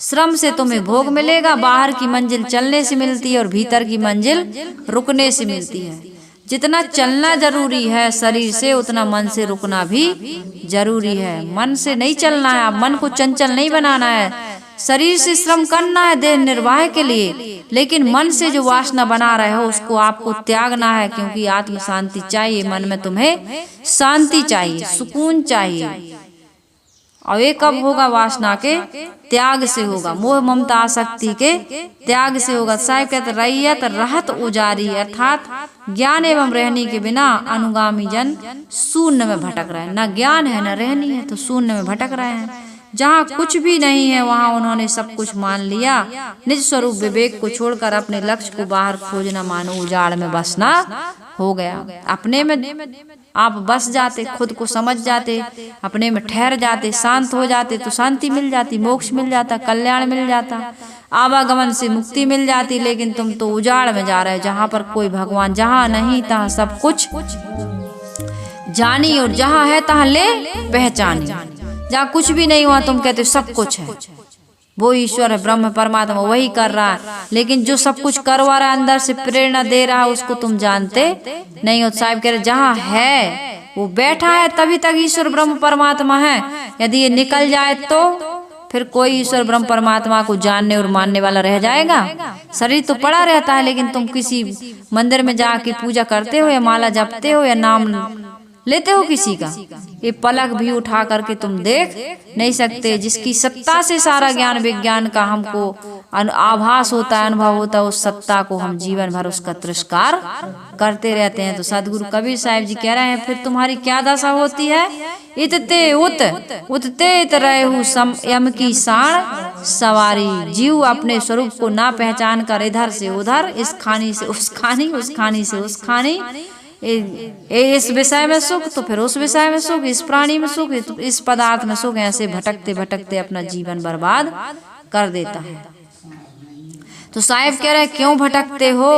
श्रम से तुम्हें भोग मिलेगा। बाहर की मंजिल चलने से मिलती है और भीतर की मंजिल रुकने से मिलती है। जितना चलना जरूरी है शरीर से, उतना मन से रुकना भी जरूरी है। मन से नहीं चलना है, आप मन को चंचल नहीं बनाना है। शरीर से श्रम करना है देह निर्वाह के लिए, लेकिन मन से जो वासना बना रहे हो उसको आपको त्यागना है, क्योंकि आत्म शांति चाहिए। मन में तुम्हें शांति चाहिए, सुकून चाहिए। और ये कब होगा? वासना के त्याग से होगा, मोह ममता आसक्ति के त्याग से होगा। साहिब कहते रैयत रहत उजारी, अर्थात ज्ञान एवं रहनी के बिना अनुगामी जन शून्य में भटक रहे हैं। न ज्ञान है न रहनी है, तो शून्य में भटक रहे हैं। जहाँ कुछ भी नहीं है वहाँ उन्होंने सब कुछ मान लिया। निज स्वरूप विवेक को छोड़कर अपने लक्ष्य को बाहर खोजना मानो उजाड़ में बसना हो गया। अपने में आप बस जाते, खुद को समझ जाते, अपने में ठहर जाते, शांत हो जाते, तो शांति मिल जाती, मोक्ष मिल जाता, कल्याण मिल जाता, आवागमन से मुक्ति मिल जाती। लेकिन तुम तो उजाड़ में जा रहे हो, जहाँ पर कोई भगवान जहाँ नहीं तहाँ सब कुछ जानी, और जहाँ है तहाँ ले पहचानी। जहाँ कुछ भी नहीं हुआ तुम कहते हो सब कुछ है। वो ईश्वर है, ब्रह्म परमात्मा वही कर रहा है, लेकिन जो सब कुछ करवा रहा है, अंदर से प्रेरणा दे रहा है, उसको तुम जानते नहीं हो। साहिब कह रहे जहाँ है वो बैठा है, तभी तक ईश्वर ब्रह्म परमात्मा है। यदि ये निकल जाए तो फिर कोई ईश्वर ब्रह्म परमात्मा को जानने और मानने वाला रह जाएगा? शरीर तो पड़ा रहता है, लेकिन तुम किसी मंदिर में जाके पूजा करते हो या माला जपते हो या नाम लेते हो किसी का? ये पलक भी उठा करके तुम देख नहीं सकते। जिसकी सत्ता से सारा ज्ञान विज्ञान का हमको आभास होता है, अनुभव होता है, उस सत्ता को हम जीवन भर उसका तिरस्कार करते रहते हैं। तो सदगुरु कबीर साहिब जी कह रहे हैं फिर तुम्हारी क्या दशा होती है? इतते उतते इत रहु सम यम की साण सवारी। जीव अपने स्वरूप को ना पहचान कर इधर से उधर, इस खानी से उस खानी, उस खानी से उस खानी, इस विषय में सुख तो फिर उस विषय में सुख, इस प्राणी में सुख तो इस पदार्थ में सुख, ऐसे भटकते भटकते अपना जीवन बर्बाद कर देता है। तो साहिब कह रहे क्यों भटकते हो?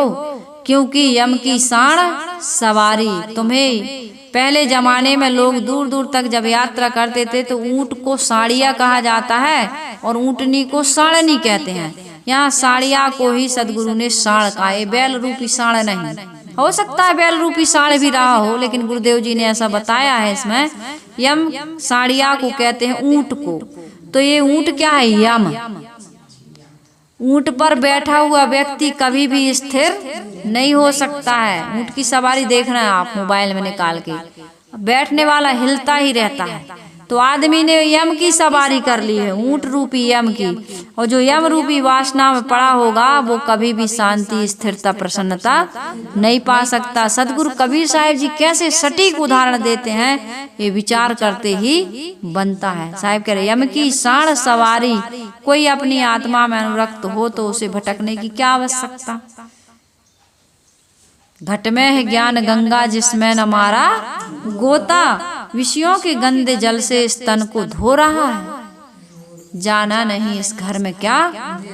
क्योंकि यम की साण सवारी। तुम्हें पहले जमाने में लोग दूर दूर तक जब यात्रा करते थे तो ऊंट को साड़िया कहा जाता है और ऊंटनी को साड़नी कहते हैं। यहाँ साड़िया को ही सदगुरु ने साड़ कहा, बैल रूपी साड़ नहीं। हो सकता है बैल रूपी साड़ भी रहा हो, लेकिन गुरुदेव जी ने ऐसा बताया है इसमें। यम साड़िया को कहते हैं ऊंट को। तो ये ऊंट क्या है? यम। ऊंट पर बैठा हुआ व्यक्ति कभी भी स्थिर नहीं हो सकता है। ऊंट की सवारी देखना है आप मोबाइल में निकाल के, बैठने वाला हिलता ही रहता है। तो आदमी ने यम की सवारी कर ली है, ऊंट रूपी यम की। और जो यम रूपी वासना में पड़ा होगा वो कभी भी शांति, स्थिरता, प्रसन्नता नहीं पा सकता। सदगुरु कबीर साहिब जी कैसे सटीक उदाहरण देते हैं, ये विचार करते ही बनता है। साहिब कह रहे यम की साण सवारी। कोई अपनी आत्मा में अनुरक्त हो तो उसे भटकने की क्या आवश्यकता? घट में है ज्ञान गंगा जिसमें न मारा गोता। विषयों के गंदे जल से इस तन को धो रहा है। जाना नहीं इस घर में क्या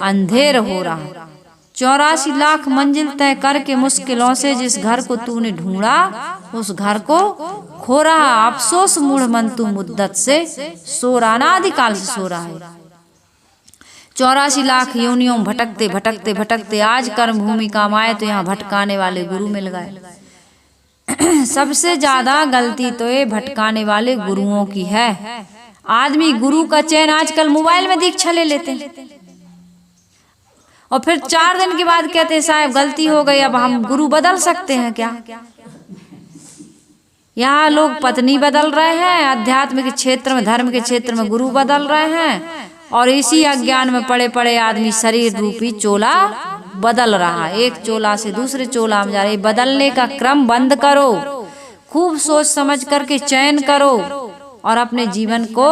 अंधेर हो रहा है। 84 लाख मंजिल तय करके मुश्किलों से जिस घर को तूने ढूंढा उस घर को खो रहा। अफसोस मूढ़ मन तू मुद्दत से सो रहा, अनादिकाल से सो रहा है। 84 लाख योनियों भटकते भटकते भटकते आज कर्म भूमि काम आए तो यहाँ भटकाने वाले गुरु मिल गए। सबसे ज्यादा गलती तो ये भटकाने वाले गुरुओं की है। आदमी गुरु का चयन आजकल मोबाइल में दीक्षा ले लेते हैं और फिर 4 दिन के बाद कहते हैं साहब गलती हो गई, अब हम गुरु बदल सकते हैं क्या। यहाँ लोग पत्नी बदल रहे हैं, अध्यात्म के क्षेत्र में धर्म के क्षेत्र में गुरु बदल रहे हैं और इसी अज्ञान में पड़े पड़े आदमी शरीर रूपी चोला बदल रहा है। एक चोला से दूसरे चोला में जा रहे। बदलने का क्रम बंद करो, खूब सोच समझ करके चयन करो और अपने जीवन को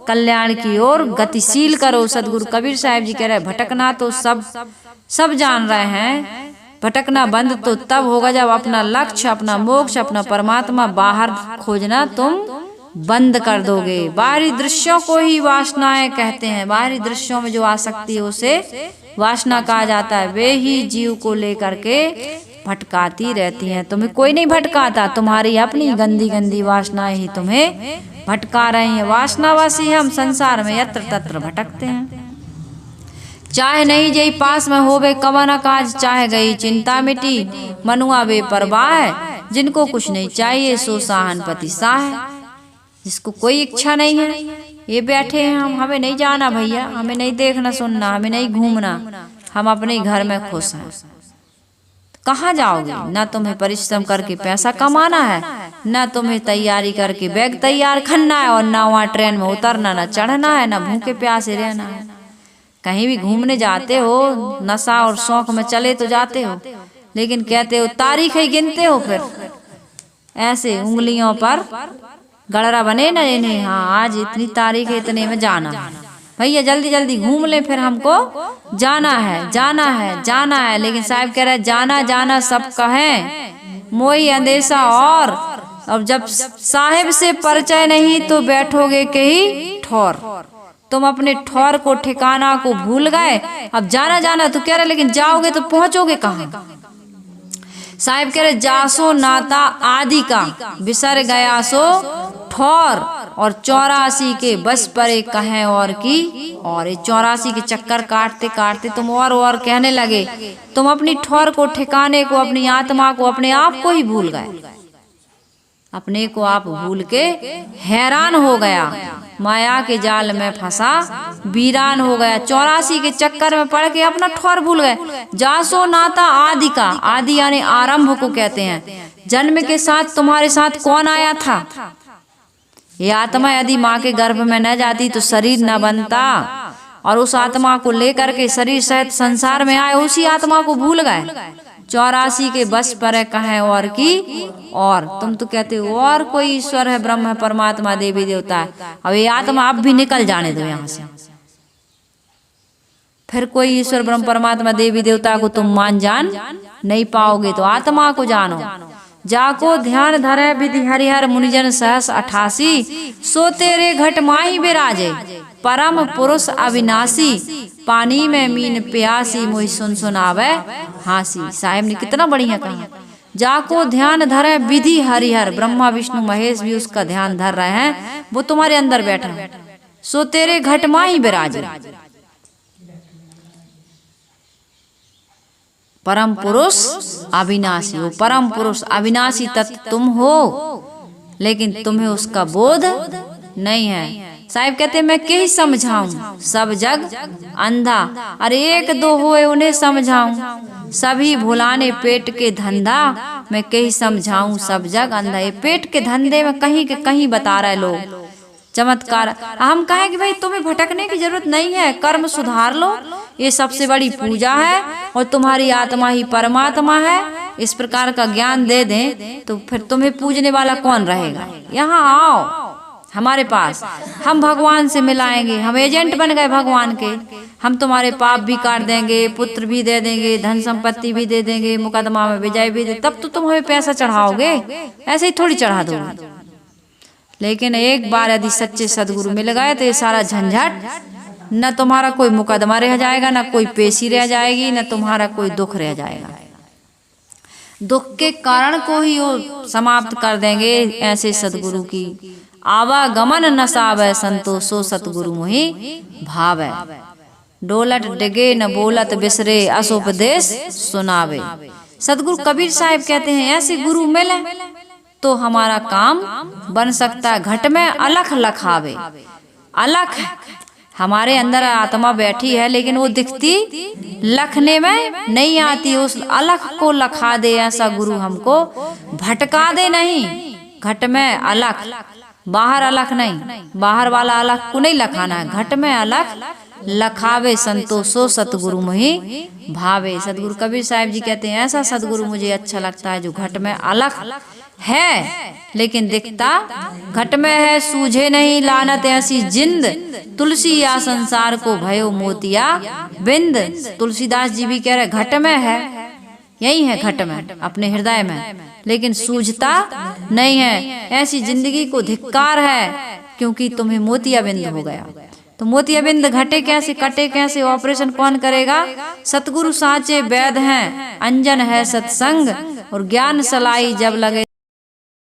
कल्याण की ओर गतिशील करो। सदगुरु कबीर साहब जी कह रहे भटकना तो सब जान रहे हैं, भटकना बंद तो तब होगा जब अपना लक्ष्य, अपना मोक्ष, अपना परमात्मा बाहर खोजना तुम बंद कर दोगे। बाहरी दृश्यों को ही वासनाएं कहते हैं। बाहरी दृश्यों में जो आसक्ति है उसे वासना कहा जाता है। वे ही जीव को लेकर के भटकाती रहती हैं। तुम्हें कोई नहीं भटकाता, तुम्हारी अपनी गंदी गंदी वासनाएं ही तुम्हें भटका रही हैं। वासनावासी हम संसार में यत्र तत्र भटकते हैं। चाहे नहीं जई पास में होवे कवन काज, चाहे गई चिंता मिटी मनुआ बेपरवाह है। जिनको कुछ नहीं चाहिए सो साहनपति साह है। जिसको कोई इच्छा नहीं है ये बैठे हैं हम, हमें नहीं जाना भैया, हमें नहीं देखना सुनना, हमें नहीं घूमना, हम अपने घर में खुश हैं। कहाँ जाओगे? ना तुम्हें परिश्रम करके पैसा कमाना है, ना तुम्हें तैयारी करके बैग तैयार करना है और ना वहाँ ट्रेन में उतरना, ना चढ़ना है, ना भूखे प्यासे रहना है। कहीं भी घूमने जाते हो नशा और शौक में चले तो जाते हो, लेकिन कहते हो तारीख ही गिनते हो, फिर ऐसे उंगलियों पर गड़रा बने ना इन्हें, हाँ आज इतनी तारीख है इतने में जाना। भैया जल्दी जल्दी घूम ले, फिर हमको जाना है जाना है जाना है। लेकिन साहब कह रहे जाना जाना सब कहें मोई अंदेशा और अब जब साहिब से परिचय नहीं तो बैठोगे कहीं ठौर। तुम अपने ठौर को ठिकाना को भूल गए। अब जाना जाना तो कह रहे, लेकिन जाओगे तो पहुंचोगे कहाँ? साहिब कह रहे जासो नाता आदि का बिसर गया सो ठौर और 84 के बस परे कहें और की। और ये 84 के चक्कर काटते काटते तुम और कहने लगे। तुम अपनी ठौर को ठिकाने को, अपनी आत्मा को, अपने आप को ही भूल गए। अपने को आप भूल के हैरान हो गया, माया के जाल में फंसा वीरान हो गया। 84 के चक्कर में पड़ के अपना ठौर भूल गए। जासो नाता आदि का, आदि यानी आरंभ को कहते हैं। जन्म के साथ तुम्हारे साथ कौन आया था? ये आत्मा यदि माँ के गर्भ में न जाती तो शरीर न बनता, और उस आत्मा को लेकर के शरीर सहित संसार में आए, उसी आत्मा को भूल गए। 84 के बस पर कहें और की। और तुम तो कहते हो और कोई ईश्वर है, ब्रह्म है, परमात्मा, देवी देवता है। अब ये आत्मा अब भी निकल जाने दो यहाँ से। फिर कोई ईश्वर ब्रह्म परमात्मा देवी देवता को तुम मान जान नहीं पाओगे, तो आत्मा को जानो। जाको ध्यान धरे विधि हरिहर मुनिजन सहस 88, सो तेरे घट माही बिराजे परम पुरुष अविनाशी। पानी में मीन प्यासी मोहि सुन सुनावे हासी। साहिब ने कितना बढ़िया कहा। जाको ध्यान धरे विधि हरिहर, ब्रह्मा विष्णु महेश भी उसका ध्यान धर रहे हैं, वो तुम्हारे अंदर बैठा है। सो तेरे घट माही बिराजे परम पुरुष अविनाशी। वो परम पुरुष अविनाशी तत्व तुम हो, लेकिन तुम्हें उसका बोध नहीं है। साहिब कहते मैं के समझाऊं सब जग अंधा, अरे एक दो हुए उन्हें समझाऊं सभी भुलाने पेट के धंधा। मैं के समझाऊं सब जग अंधा। ये पेट के धंधे में कहीं के कहीं बता रहे लोग चमत्कार। हम कहें कि भाई तुम्हें भटकने की जरूरत नहीं है, कर्म सुधार लो, ये सबसे बड़ी पूजा है और तुम्हारी आत्मा ही परमात्मा है। इस प्रकार का ज्ञान दे दें तो फिर तुम्हें पूजने वाला कौन रहेगा? यहाँ आओ हमारे पास, हम भगवान से मिलाएंगे। हम एजेंट बन गए भगवान के। हम तुम्हारे पाप भी काट देंगे, पुत्र भी दे देंगे, धन संपत्ति भी दे देंगे, मुकदमा में विजय भी दे, तब तो तुम हमें पैसा चढ़ाओगे, ऐसे ही थोड़ी चढ़ा दोगे। लेकिन एक बार यदि सच्चे सदगुरु मिल गए तो ये सारा झंझट, न तुम्हारा कोई मुकदमा रह जाएगा, न कोई पेशी रह जाएगी, न तुम्हारा कोई दुख रह जाएगा। दुख के कारण को ही वो समाप्त कर देंगे। ऐसे सदगुरु की आवागमन न सावै, संतोषो सतगुरु मोहि भावै। डोलट डिगे न बोलत बिसरे, असुपदेश सुनावे। सदगुरु कबीर साहब कहते हैं ऐसे गुरु मिले तो हमारा काम बन सकता है। घट में अलख लखावे। अलख हमारे अंदर आत्मा बैठी है लेकिन वो दिखती लखने में नहीं आती, उस अलख को लखा दे ऐसा गुरु हमको भटका दे नहीं। घट में अलख, बाहर अलख नहीं, बाहर वाला अलख को नहीं लखाना है, घट में अलख लखावे। संतोषो सतगुरु मोहि भावे। सदगुरु कबीर साहब जी कहते हैं ऐसा सदगुरु मुझे अच्छा लगता है जो घट में अलख है लेकिन दिखता घट में है, सूझे नहीं लानत ऐसी जिंद, तुलसी या संसार को भयो मोतिया बिंद। तुलसीदास जी भी कह रहे घट में है, यही है घट में अपने हृदय में, लेकिन सूझता नहीं है। ऐसी जिंदगी को धिक्कार है क्योंकि तुम्हें मोतिया बिंद हो गया। तो मोतिया बिंद घटे कैसे, कटे कैसे, ऑपरेशन कौन करेगा? सतगुरु साचे वैद हैं, अंजन है सत्संग और ज्ञान सलाई जब लगे